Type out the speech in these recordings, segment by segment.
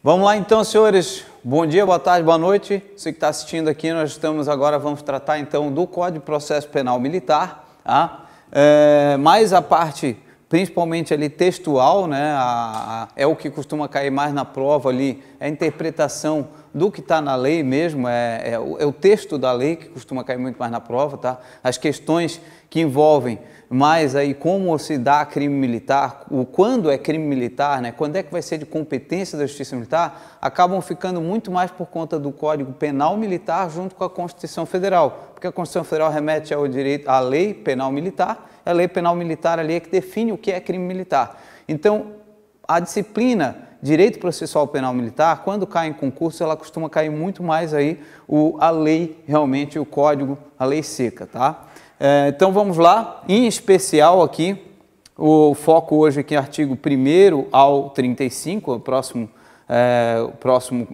Vamos lá então, senhores. Bom dia, boa tarde, boa noite. Você que está assistindo aqui, nós estamos agora, vamos tratar então do Código de Processo Penal Militar, tá? Mais a parte, principalmente ali textual, né? É o que costuma cair mais na prova ali, é a interpretação do que está na lei mesmo, é o texto da lei que costuma cair muito mais na prova, tá? As questões que envolvem mais aí como se dá crime militar, quando é crime militar, né? Quando é que vai ser de competência da Justiça Militar, acabam ficando muito mais por conta do Código Penal Militar junto com a Constituição Federal, porque a Constituição Federal remete ao direito à Lei Penal Militar, a Lei Penal Militar ali é que define o que é crime militar. Então, a disciplina Direito Processual Penal Militar, quando cai em concurso, ela costuma cair muito mais aí a lei, realmente o código, a lei seca, tá? Então vamos lá, em especial aqui, o foco hoje aqui é artigo 1º ao 35, o próximo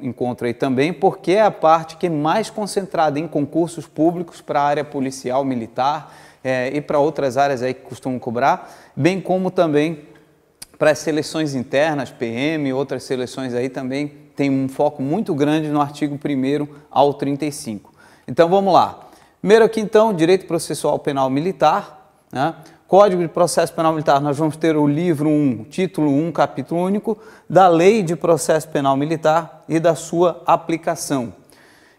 encontro aí também, porque é a parte que é mais concentrada em concursos públicos para a área policial, militar e para outras áreas aí que costumam cobrar, bem como também para as seleções internas, PM, outras seleções aí também tem um foco muito grande no artigo 1º ao 35. Então vamos lá. Primeiro aqui então, Direito Processual Penal Militar, né? Código de Processo Penal Militar, nós vamos ter o livro 1, título 1, capítulo único, da Lei de Processo Penal Militar e da sua aplicação.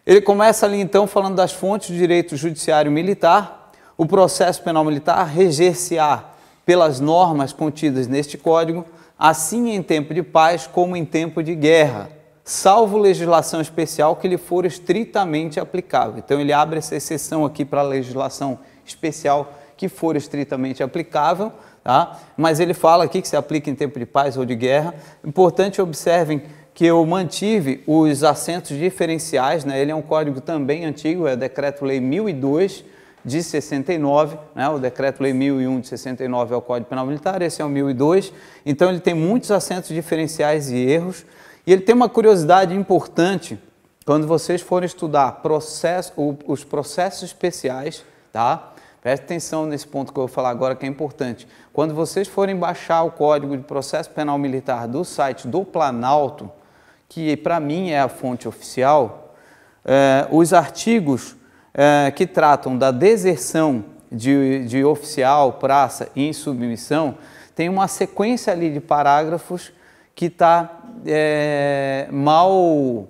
Ele começa ali então falando das fontes do direito judiciário militar, o processo penal militar reger-se-á pelas normas contidas neste Código, assim em tempo de paz como em tempo de guerra, salvo legislação especial que lhe for estritamente aplicável. Então ele abre essa exceção aqui para a legislação especial que for estritamente aplicável, tá? Mas ele fala aqui que se aplica em tempo de paz ou de guerra. Importante, observem que eu mantive os assentos diferenciais, né? Ele é um código também antigo, é o Decreto-Lei 1002, de 69, né? O Decreto-Lei 1001 de 69 é o Código Penal Militar, esse é o 1002, então ele tem muitos acentos diferenciais e erros, e ele tem uma curiosidade importante, quando vocês forem estudar os processos especiais, tá? Preste atenção nesse ponto que eu vou falar agora que é importante. Quando vocês forem baixar o Código de Processo Penal Militar do site do Planalto, que para mim é a fonte oficial, os artigos que tratam da deserção de oficial, praça e insubmissão, tem uma sequência ali de parágrafos que está mal,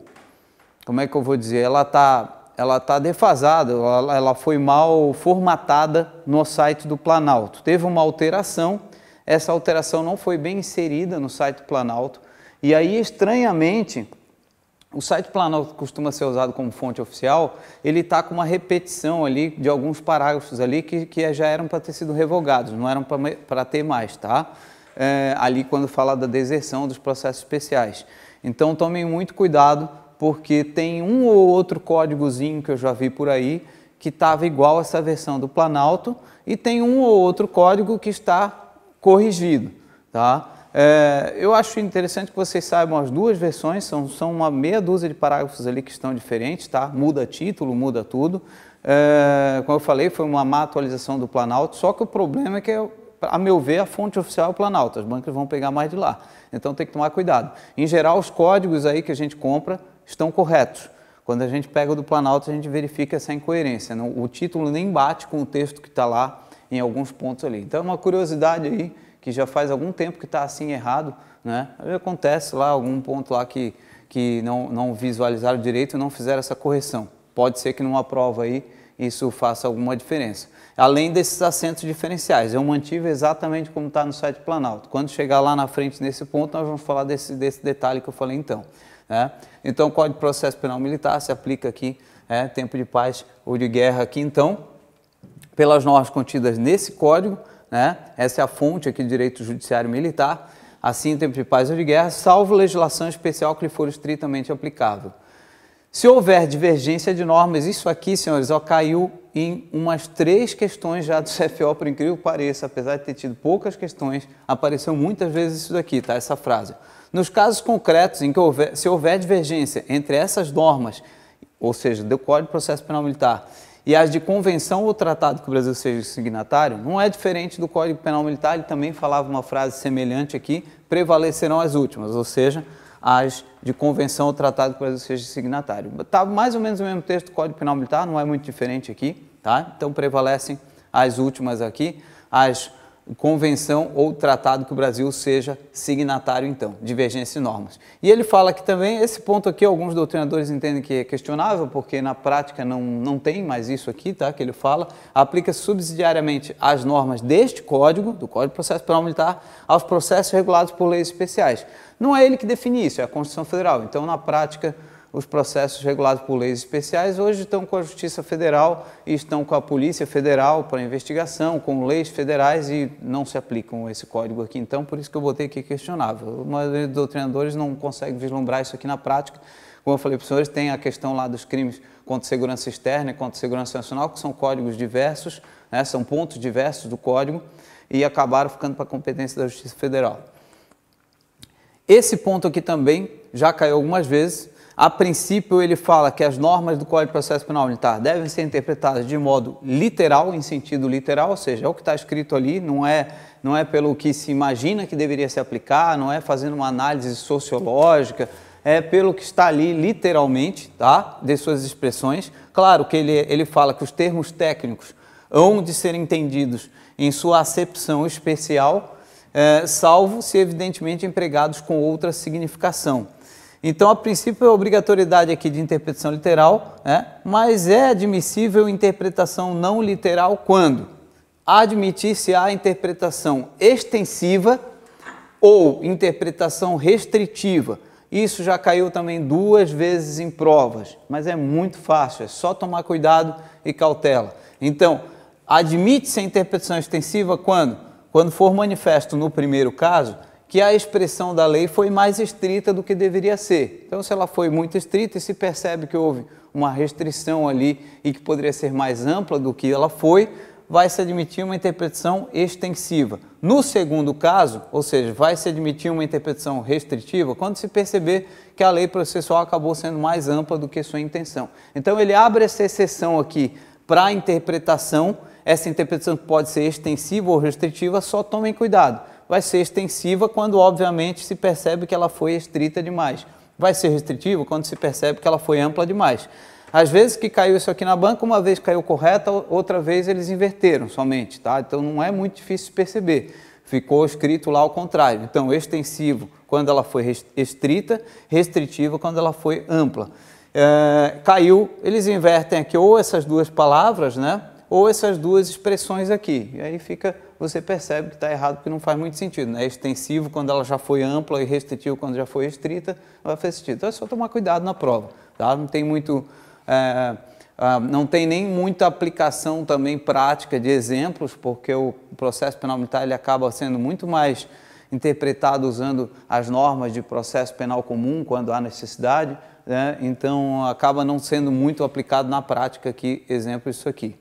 como é que eu vou dizer, ela tá defasada, ela foi mal formatada no site do Planalto. Teve uma alteração, essa alteração não foi bem inserida no site do Planalto, e aí estranhamente, o site Planalto costuma ser usado como fonte oficial, ele está com uma repetição ali de alguns parágrafos ali que já eram para ter sido revogados, não eram para ter mais, tá? Ali quando fala da deserção dos processos especiais. Então tomem muito cuidado, porque tem um ou outro códigozinho que eu já vi por aí que estava igual a essa versão do Planalto e tem um ou outro código que está corrigido, tá? Eu acho interessante que vocês saibam as duas versões, são uma meia dúzia de parágrafos ali que estão diferentes, tá? Muda título, muda tudo. Como eu falei, foi uma má atualização do Planalto, só que o problema é que, a meu ver, a fonte oficial é o Planalto, as bancas vão pegar mais de lá. Então tem que tomar cuidado. Em geral, os códigos aí que a gente compra estão corretos. Quando a gente pega o do Planalto, a gente verifica essa incoerência. O título nem bate com o texto que está lá em alguns pontos ali. Então é uma curiosidade aí, que já faz algum tempo que está assim errado, né? Aí acontece lá algum ponto lá que não visualizaram direito e não fizeram essa correção. Pode ser que numa prova aí isso faça alguma diferença. Além desses acentos diferenciais, eu mantive exatamente como está no site Planalto. Quando chegar lá na frente nesse ponto, nós vamos falar desse detalhe que eu falei então. Né? Então, o Código de Processo Penal Militar se aplica aqui, tempo de paz ou de guerra aqui, então, pelas normas contidas nesse código, né? Essa é a fonte aqui do direito judiciário militar, assim em tempo de paz ou de guerra, salvo legislação especial que lhe for estritamente aplicável. Se houver divergência de normas, isso aqui, senhores, caiu em umas 3 questões já do CFO, por incrível que pareça, apesar de ter tido poucas questões, apareceu muitas vezes isso daqui, tá? Essa frase. Nos casos concretos em que se houver divergência entre essas normas, ou seja, do Código de Processo Penal Militar, e as de convenção ou tratado que o Brasil seja signatário, não é diferente do Código Penal Militar, ele também falava uma frase semelhante aqui, prevalecerão as últimas, ou seja, as de convenção ou tratado que o Brasil seja signatário. Está mais ou menos o mesmo texto do Código Penal Militar, não é muito diferente aqui, tá? Então prevalecem as últimas aqui, as convenção ou tratado que o Brasil seja signatário, então, divergência de normas. E ele fala que também, esse ponto aqui, alguns doutrinadores entendem que é questionável, porque na prática não tem mais isso aqui, tá, que ele fala, aplica subsidiariamente as normas deste Código, do Código de Processo Penal Militar, aos processos regulados por leis especiais. Não é ele que define isso, é a Constituição Federal. Então, na prática, os processos regulados por leis especiais hoje estão com a Justiça Federal e estão com a Polícia Federal para investigação, com leis federais e não se aplicam esse código aqui. Então, por isso que eu botei aqui questionável. A maioria dos doutrinadores não consegue vislumbrar isso aqui na prática. Como eu falei para os senhores, tem a questão lá dos crimes contra segurança externa e contra segurança nacional, que são códigos diversos, né, são pontos diversos do código e acabaram ficando para a competência da Justiça Federal. Esse ponto aqui também já caiu algumas vezes. A princípio, ele fala que as normas do Código de Processo Penal Militar devem ser interpretadas de modo literal, em sentido literal, ou seja, é o que está escrito ali, não é pelo que se imagina que deveria se aplicar, não é fazendo uma análise sociológica, é pelo que está ali literalmente, tá? De suas expressões. Claro que ele fala que os termos técnicos hão de ser entendidos em sua acepção especial, salvo se evidentemente empregados com outra significação. Então, a princípio, a obrigatoriedade aqui de interpretação literal, né? Mas é admissível interpretação não literal quando admitir-se a interpretação extensiva ou interpretação restritiva. Isso já caiu também 2 vezes em provas, mas é muito fácil, é só tomar cuidado e cautela. Então, admite-se a interpretação extensiva quando? Quando for manifesto no primeiro caso, que a expressão da lei foi mais estrita do que deveria ser. Então, se ela foi muito estrita e se percebe que houve uma restrição ali e que poderia ser mais ampla do que ela foi, vai se admitir uma interpretação extensiva. No segundo caso, ou seja, vai se admitir uma interpretação restritiva quando se perceber que a lei processual acabou sendo mais ampla do que sua intenção. Então, ele abre essa exceção aqui para a interpretação. Essa interpretação pode ser extensiva ou restritiva, só tomem cuidado. Vai ser extensiva quando, obviamente, se percebe que ela foi estrita demais. Vai ser restritiva quando se percebe que ela foi ampla demais. Às vezes que caiu isso aqui na banca, uma vez caiu correta, outra vez eles inverteram somente, tá? Então não é muito difícil perceber. Ficou escrito lá ao contrário. Então, extensivo quando ela foi estrita, restritiva quando ela foi ampla. Caiu, eles invertem aqui ou essas duas palavras, né? Ou essas duas expressões aqui. E aí você percebe que está errado, porque não faz muito sentido, né? Extensivo quando ela já foi ampla e restritivo quando já foi restrita, não vai fazer sentido. Então é só tomar cuidado na prova, tá? Não tem muito, não tem nem muita aplicação também prática de exemplos, porque o processo penal militar ele acaba sendo muito mais interpretado usando as normas de processo penal comum quando há necessidade, né? Então acaba não sendo muito aplicado na prática aqui, exemplo isso aqui.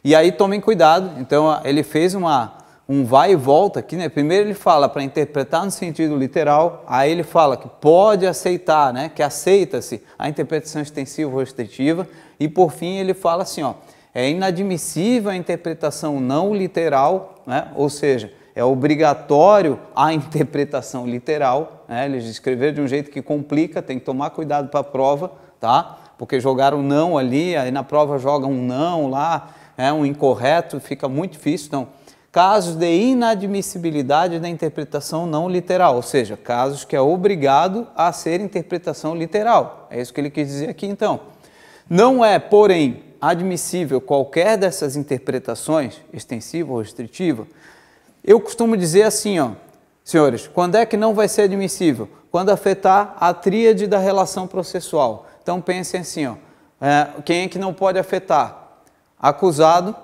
E aí tomem cuidado, então ele fez um vai e volta aqui, né? Primeiro ele fala para interpretar no sentido literal, aí ele fala que pode aceitar, né? Que aceita-se a interpretação extensiva ou restritiva, e por fim ele fala assim, ó, é inadmissível a interpretação não literal, né? Ou seja, é obrigatório a interpretação literal, né? Eles escreveram de um jeito que complica, tem que tomar cuidado para a prova, tá? Porque jogaram não ali, aí na prova jogam um não lá, um incorreto, fica muito difícil. Então, casos de inadmissibilidade da interpretação não literal, ou seja, casos que é obrigado a ser interpretação literal. É isso que ele quis dizer aqui, então. Não é, porém, admissível qualquer dessas interpretações, extensiva ou restritiva. Eu costumo dizer assim, ó, senhores, quando é que não vai ser admissível? Quando afetar a tríade da relação processual. Então, pensem assim, ó, quem é que não pode afetar? Acusado,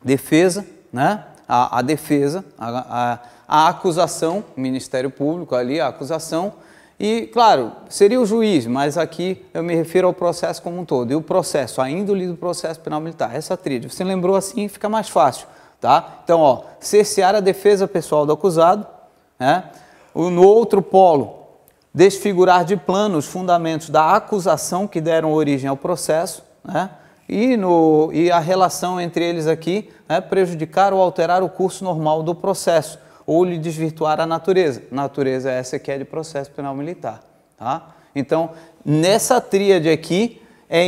defesa, né? A defesa, a acusação, o Ministério Público ali, a acusação, e, claro, seria o juiz, mas aqui eu me refiro ao processo como um todo, e o processo, a índole do processo penal militar, essa tríade. Você lembrou assim, fica mais fácil, tá? Então, ó, cercear a defesa pessoal do acusado, né? No outro polo, desfigurar de plano os fundamentos da acusação que deram origem ao processo, né? E a relação entre eles aqui, né, prejudicar ou alterar o curso normal do processo ou lhe desvirtuar a natureza. Natureza essa que é de processo penal militar. tá? Então, nessa tríade aqui, é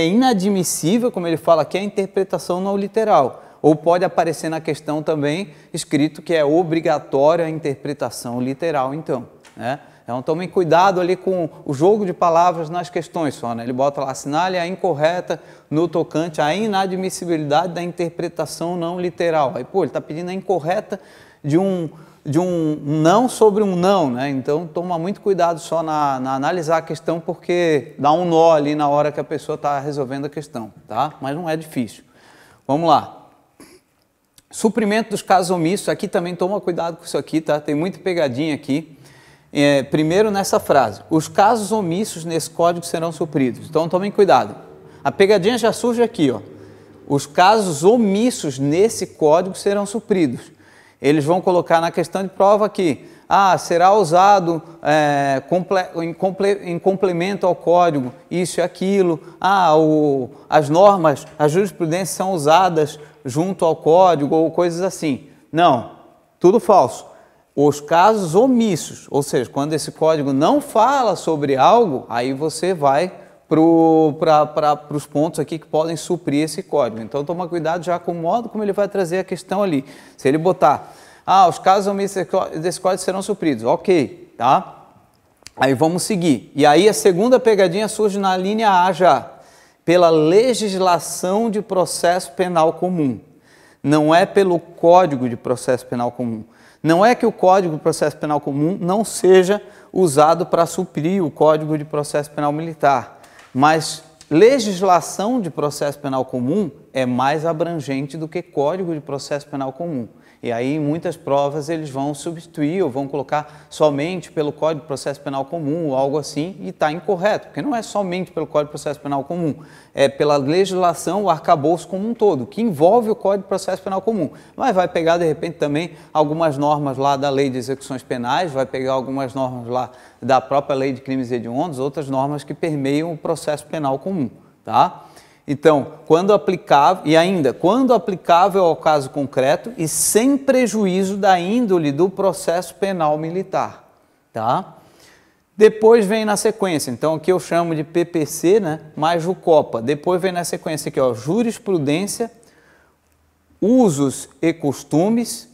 inadmissível, como ele fala aqui, a interpretação não literal. Ou pode aparecer na questão também escrito que é obrigatória a interpretação literal, então, né? Então, tomem cuidado ali com o jogo de palavras nas questões só, né? Ele bota lá, assinale a incorreta no tocante à inadmissibilidade da interpretação não literal. Aí, pô, ele está pedindo a incorreta de um não sobre um não, né? Então, toma muito cuidado só na analisar a questão, porque dá um nó ali na hora que a pessoa está resolvendo a questão, tá? Mas não é difícil. Vamos lá. Suprimento dos casos omissos, aqui também toma cuidado com isso aqui, tá? Tem muita pegadinha aqui. Primeiro nessa frase, os casos omissos nesse código serão supridos. Então tomem cuidado. A pegadinha já surge aqui, ó. Os casos omissos nesse código serão supridos. Eles vão colocar na questão de prova aqui, será usado em complemento ao código isso e aquilo, as normas, as jurisprudências são usadas junto ao código ou coisas assim. Não, tudo falso. Os casos omissos, ou seja, quando esse código não fala sobre algo, aí você vai para os pontos aqui que podem suprir esse código. Então, toma cuidado já com o modo como ele vai trazer a questão ali. Se ele botar, os casos omissos desse código serão supridos, ok, tá? Aí vamos seguir. E aí a segunda pegadinha surge na linha A já, pela legislação de processo penal comum. Não é pelo Código de Processo Penal Comum. Não é que o Código de Processo Penal Comum não seja usado para suprir o Código de Processo Penal Militar, mas legislação de processo penal comum é mais abrangente do que Código de Processo Penal Comum. E aí, em muitas provas, eles vão substituir ou vão colocar somente pelo Código de Processo Penal Comum ou algo assim, e está incorreto, porque não é somente pelo Código de Processo Penal Comum, é pela legislação, o arcabouço como um todo, que envolve o Código de Processo Penal Comum. Mas vai pegar, de repente, também algumas normas lá da Lei de Execuções Penais, vai pegar algumas normas lá da própria Lei de Crimes Hediondos, outras normas que permeiam o processo penal comum, tá? Então, quando aplicável, e ainda, quando aplicável ao caso concreto e sem prejuízo da índole do processo penal militar, tá? Depois vem na sequência, então aqui eu chamo de PPC, né, mais Jucopa. Depois vem na sequência aqui, ó, jurisprudência, usos e costumes,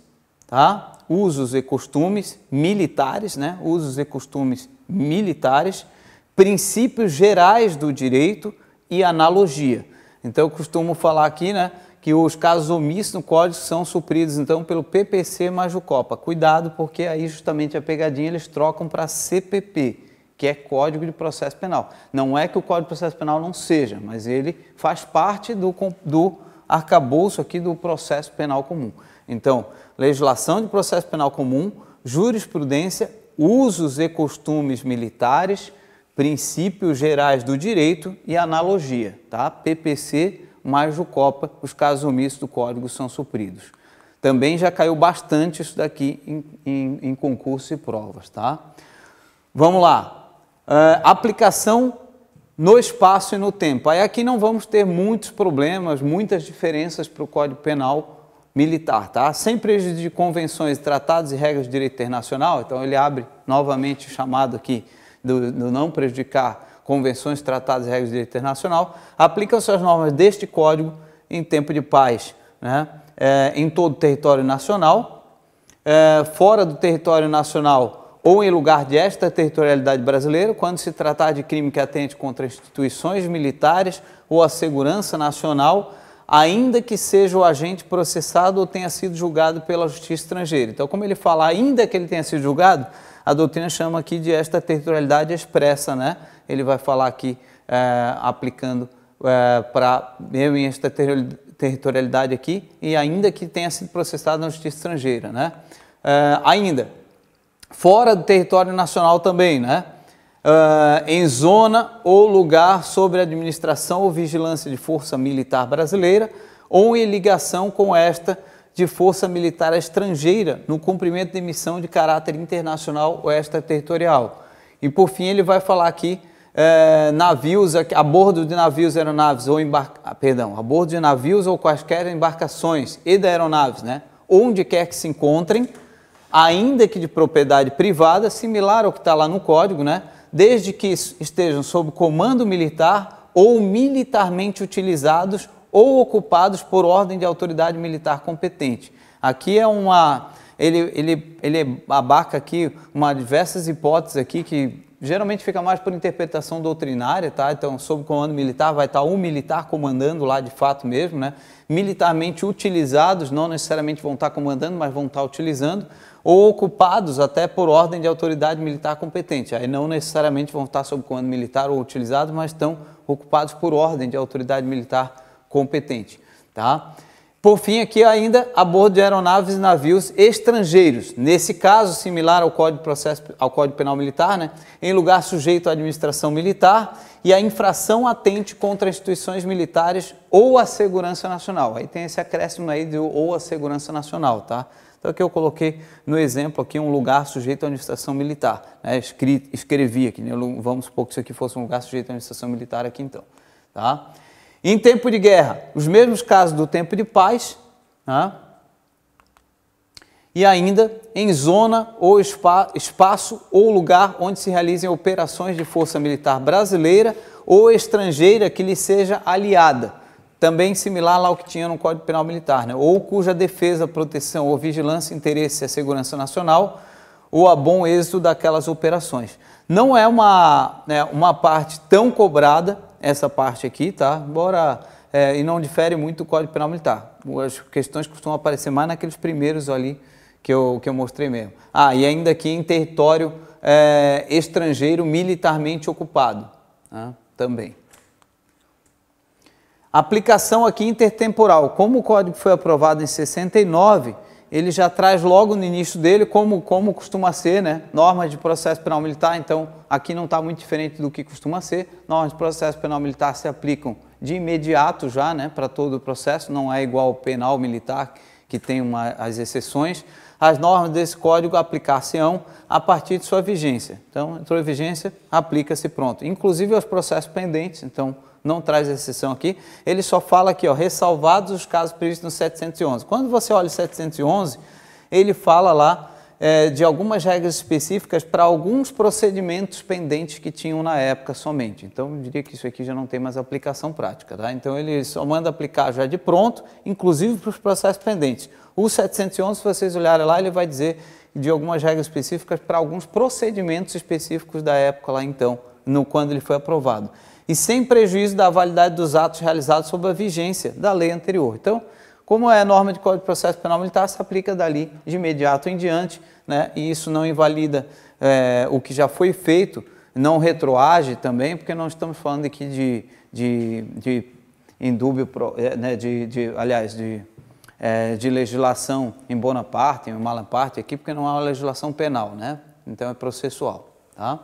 tá? Usos e costumes militares, né? Usos e costumes militares, princípios gerais do direito e analogia. Então, eu costumo falar aqui, né, que os casos omissos no código são supridos, então, pelo PPC mais Jucopa. Cuidado, porque aí, justamente, a pegadinha eles trocam para CPP, que é Código de Processo Penal. Não é que o Código de Processo Penal não seja, mas ele faz parte do arcabouço aqui do processo penal comum. Então, legislação de processo penal comum, jurisprudência, usos e costumes militares, princípios gerais do direito e analogia, tá? PPC mais Jucopa, os casos omissos do Código são supridos. Também já caiu bastante isso daqui em concursos e provas, tá? Vamos lá. Aplicação no espaço e no tempo. Aí aqui não vamos ter muitos problemas, muitas diferenças para o Código Penal Militar, tá? Sem prejuízo de convenções, tratados e regras de direito internacional, então ele abre novamente o chamado aqui do não prejudicar convenções, tratados e regras de direito internacional, aplicam-se as normas deste Código em tempo de paz, né? Em todo o território nacional, fora do território nacional ou em lugar de extraterritorialidade brasileira, quando se tratar de crime que atente contra instituições militares ou a segurança nacional, ainda que seja o agente processado ou tenha sido julgado pela justiça estrangeira. Então, como ele fala, ainda que ele tenha sido julgado, a doutrina chama aqui de extraterritorialidade expressa, né? Ele vai falar aqui aplicando para mesmo em extraterritorialidade aqui e ainda que tenha sido processado na justiça estrangeira, né? Ainda, fora do território nacional também, né? Em zona ou lugar sob administração ou vigilância de força militar brasileira ou em ligação com esta de força militar estrangeira no cumprimento de missão de caráter internacional ou extraterritorial. E por fim ele vai falar aqui navios a bordo de navios, aeronaves ou a bordo de navios ou quaisquer embarcações e de aeronaves, né? Onde quer que se encontrem, ainda que de propriedade privada, similar ao que está lá no código, né? desde que estejam sob comando militar ou militarmente utilizados ou ocupados por ordem de autoridade militar competente. Aqui é ele abarca aqui diversas hipóteses aqui que geralmente fica mais por interpretação doutrinária, tá? Então, sob comando militar vai estar um militar comandando lá de fato mesmo, né? Militarmente utilizados, não necessariamente vão estar comandando, mas vão estar utilizando, ou ocupados até por ordem de autoridade militar competente. Aí não necessariamente vão estar sob comando militar ou utilizados, mas estão ocupados por ordem de autoridade militar competente, tá? Por fim, aqui ainda a bordo de aeronaves e navios estrangeiros, nesse caso similar ao Código Penal Militar, né? Em lugar sujeito à administração militar e a infração atente contra instituições militares ou a segurança nacional. Aí tem esse acréscimo aí de ou a segurança nacional, tá? Então aqui eu coloquei no exemplo aqui um lugar sujeito à administração militar, né? Escrevi aqui, né? Vamos supor que isso aqui fosse um lugar sujeito à administração militar aqui então, tá? Em tempo de guerra, os mesmos casos do tempo de paz, né? E ainda em zona ou espaço ou lugar onde se realizem operações de força militar brasileira ou estrangeira que lhe seja aliada, também similar lá ao que tinha no Código Penal Militar, né? Ou cuja defesa, proteção ou vigilância, interesse à segurança nacional ou a bom êxito daquelas operações. Não é uma parte tão cobrada, essa parte aqui, tá? Embora, e não difere muito do Código Penal Militar. As questões costumam aparecer mais naqueles primeiros ali que eu mostrei mesmo. Ah, e ainda aqui em território estrangeiro militarmente ocupado, né? Também. Aplicação aqui intertemporal. Como o Código foi aprovado em 69, ele já traz logo no início dele, como costuma ser, né? Normas de processo penal militar, então aqui não está muito diferente do que costuma ser. Normas de processo penal militar se aplicam de imediato já, né? Para todo o processo, não é igual ao penal militar, que tem as exceções. As normas desse código aplicar-se-ão a partir de sua vigência. Então, entrou em vigência, aplica-se pronto. Inclusive aos processos pendentes, então não traz exceção aqui, ele só fala aqui, ó, ressalvados os casos previstos no 711. Quando você olha o 711, ele fala lá de algumas regras específicas para alguns procedimentos pendentes que tinham na época somente. Então, eu diria que isso aqui já não tem mais aplicação prática, tá? Então, ele só manda aplicar já de pronto, inclusive para os processos pendentes. O 711, se vocês olharem lá, ele vai dizer de algumas regras específicas para alguns procedimentos específicos da época lá então, quando ele foi aprovado. E sem prejuízo da validade dos atos realizados sob a vigência da lei anterior. Então, como é a norma de Código de Processo Penal Militar, se aplica dali de imediato em diante, né? E isso não invalida o que já foi feito, não retroage também, porque não estamos falando aqui de indúbio, né? De legislação em bona parte, em mala parte aqui, porque não é uma legislação penal, né? Então é processual, tá?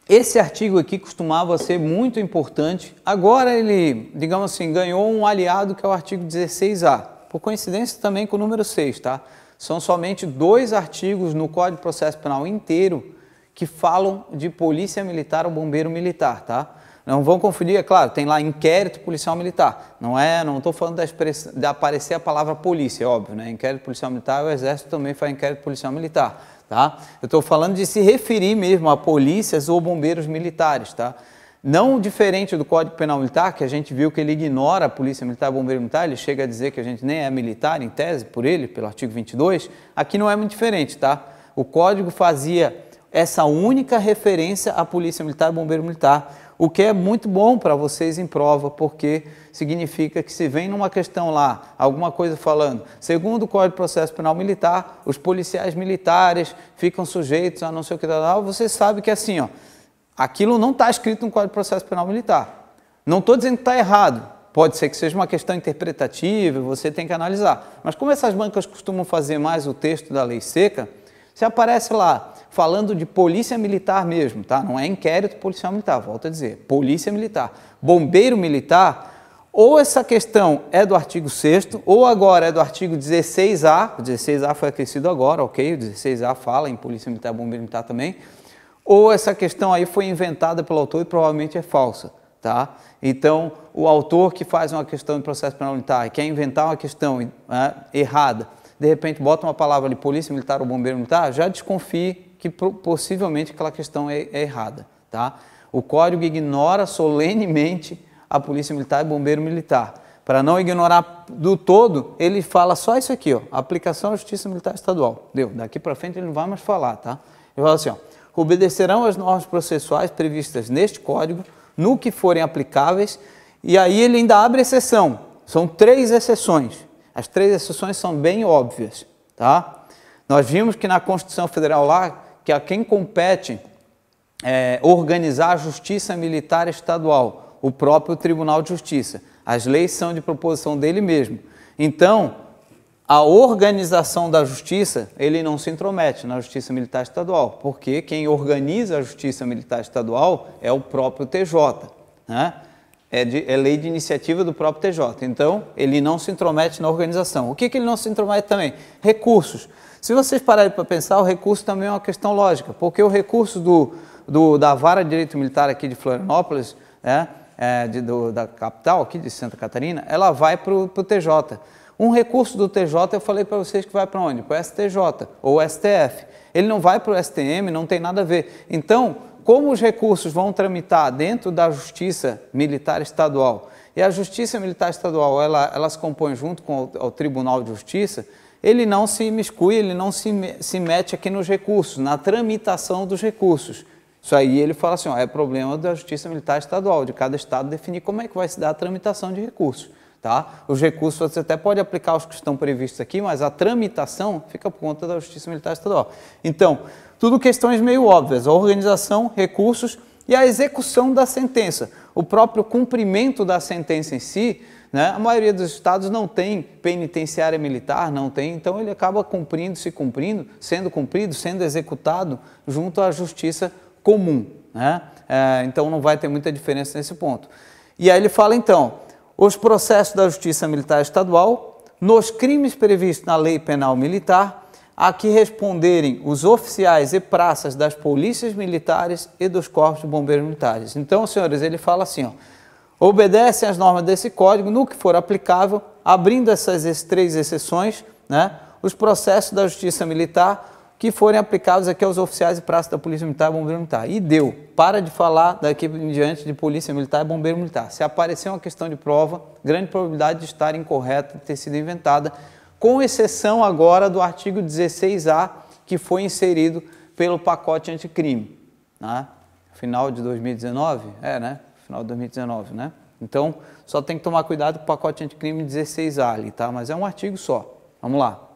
Esse artigo aqui costumava ser muito importante, agora ele, digamos assim, ganhou um aliado que é o artigo 16A, por coincidência também com o número 6, tá? São somente 2 artigos no Código de Processo Penal inteiro que falam de polícia militar ou bombeiro militar, tá? Não vão confundir, é claro, tem lá inquérito policial militar, não estou falando de aparecer a palavra polícia, é óbvio, né? Inquérito policial militar, o Exército também faz inquérito policial militar. Tá? Eu estou falando de se referir mesmo a polícias ou bombeiros militares, tá? Não diferente do Código Penal Militar, que a gente viu que ele ignora a polícia militar e bombeiro militar, ele chega a dizer que a gente nem é militar em tese por ele, pelo artigo 22, aqui não é muito diferente, tá? O Código fazia essa única referência à polícia militar e bombeiro militar, o que é muito bom para vocês em prova, porque significa que se vem numa questão lá, alguma coisa falando, segundo o Código de Processo Penal Militar, os policiais militares ficam sujeitos a não sei o que, você sabe que assim, ó, aquilo não está escrito no Código de Processo Penal Militar. Não estou dizendo que está errado, pode ser que seja uma questão interpretativa, você tem que analisar. Mas como essas bancas costumam fazer mais o texto da lei seca, se aparece lá, falando de polícia militar mesmo, tá? Não é inquérito policial militar, volto a dizer, polícia militar, bombeiro militar, ou essa questão é do artigo 6º, ou agora é do artigo 16A, o 16A foi acrescido agora, ok, o 16A fala em polícia militar, bombeiro militar também, ou essa questão aí foi inventada pelo autor e provavelmente é falsa, tá? Então, o autor que faz uma questão de processo penal militar, quer inventar uma questão errada, de repente bota uma palavra ali, polícia militar ou bombeiro militar, já desconfie que possivelmente aquela questão é errada, tá? O código ignora solenemente a polícia militar e bombeiro militar. Para não ignorar do todo, ele fala só isso aqui, ó, aplicação à Justiça Militar Estadual. Deu, daqui para frente ele não vai mais falar, tá? Ele fala assim, ó, obedecerão às normas processuais previstas neste código, no que forem aplicáveis, e aí ele ainda abre exceção. São 3 exceções. As 3 exceções são bem óbvias, tá? Nós vimos que na Constituição Federal lá, que a quem compete organizar a Justiça Militar Estadual, o próprio Tribunal de Justiça. As leis são de proposição dele mesmo. Então, a organização da Justiça, ele não se intromete na Justiça Militar Estadual, porque quem organiza a Justiça Militar Estadual é o próprio TJ, né? É lei de iniciativa do próprio TJ. Então, ele não se intromete na organização. O que ele não se intromete também? Recursos. Se vocês pararem para pensar, o recurso também é uma questão lógica, porque o recurso da Vara de Direito Militar aqui de Florianópolis, né, da capital aqui de Santa Catarina, ela vai para o TJ. Um recurso do TJ, eu falei para vocês que vai para onde? Para o STJ ou STF. Ele não vai para o STM, não tem nada a ver. Então, como os recursos vão tramitar dentro da Justiça Militar Estadual, e a Justiça Militar Estadual, ela se compõe junto com o Tribunal de Justiça, ele não se imiscui, ele não se mete aqui nos recursos, na tramitação dos recursos. Isso aí ele fala assim, ó, é problema da Justiça Militar Estadual, de cada estado definir como é que vai se dar a tramitação de recursos. Tá? Os recursos você até pode aplicar os que estão previstos aqui, mas a tramitação fica por conta da Justiça Militar Estadual. Então, tudo questões meio óbvias, a organização, recursos e a execução da sentença. O próprio cumprimento da sentença em si, né? A maioria dos estados não tem penitenciária militar, não tem, então ele acaba sendo executado junto à justiça comum, né? Então não vai ter muita diferença nesse ponto. E aí ele fala então, os processos da Justiça Militar Estadual, nos crimes previstos na Lei Penal Militar, a que responderem os oficiais e praças das polícias militares e dos corpos de bombeiros militares. Então, senhores, ele fala assim, ó, obedecem às normas desse código, no que for aplicável, abrindo essas 3 exceções, né, os processos da Justiça Militar que forem aplicados aqui aos oficiais e praças da Polícia Militar e Bombeiro Militar. E deu. Para de falar daqui em diante de Polícia Militar e Bombeiro Militar. Se aparecer uma questão de prova, grande probabilidade de estar incorreta, de ter sido inventada, com exceção agora do artigo 16A, que foi inserido pelo pacote anticrime. Né? Final de 2019? Né? Final de 2019, né? Então, só tem que tomar cuidado com o pacote anticrime 16A ali, tá? Mas é um artigo só. Vamos lá.